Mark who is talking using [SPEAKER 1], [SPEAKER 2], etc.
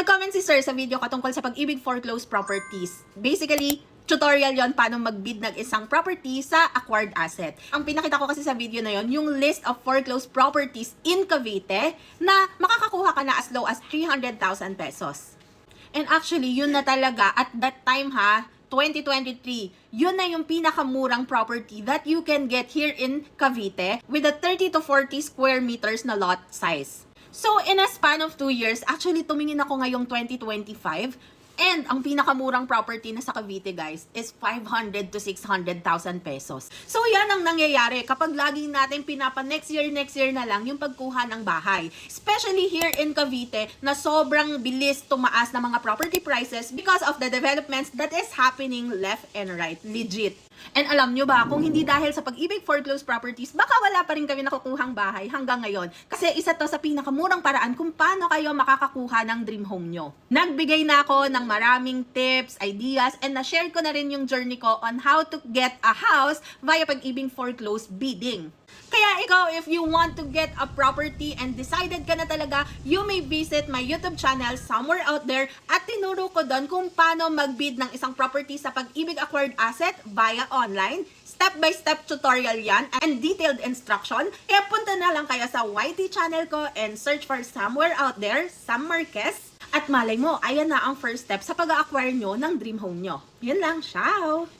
[SPEAKER 1] Nag-comment si Sir sa video ko tungkol sa pag-ibig foreclosed properties. Basically, tutorial yon paano magbid ng isang property sa acquired asset. Ang pinakita ko kasi sa video na yon, yung list of foreclosed properties in Cavite na makakakuha ka na as low as 300,000 pesos. And actually, yun na talaga at that time 2023, yun na yung pinakamurang property that you can get here in Cavite with a 30 to 40 square meters na lot size. So, in a span of 2 years, actually tumingin ako ngayong 2025, and ang pinakamurang property na sa Cavite, guys, is 500 to 600,000 pesos. So, yan ang nangyayari kapag laging natin next year na lang yung pagkuha ng bahay. Especially here in Cavite, na sobrang bilis tumaas ng mga property prices because of the developments that is happening left and right. Legit. And alam nyo ba, kung hindi dahil sa pag-ibig foreclosed properties, baka wala pa rin kami nakukuhang bahay hanggang ngayon. Kasi isa to sa pinakamurang paraan kung paano kayo makakakuha ng dream home nyo. Nagbigay na ako ng maraming tips, ideas, and na-share ko na rin yung journey ko on how to get a house via pag-ibig foreclosed bidding. Kaya ikaw, if you want to get a property and decided ka na talaga, you may visit my YouTube channel somewhere out there at tinuro ko doon kung paano magbid ng isang property sa pag-ibig acquired asset via online. Step-by-step tutorial yan and detailed instruction. Kaya punta na lang kayo sa YT channel ko and search for somewhere out there, Sam Marquez. At malay mo, ayan na ang first step sa pag-acquire nyo ng dream home nyo. Yun lang, ciao!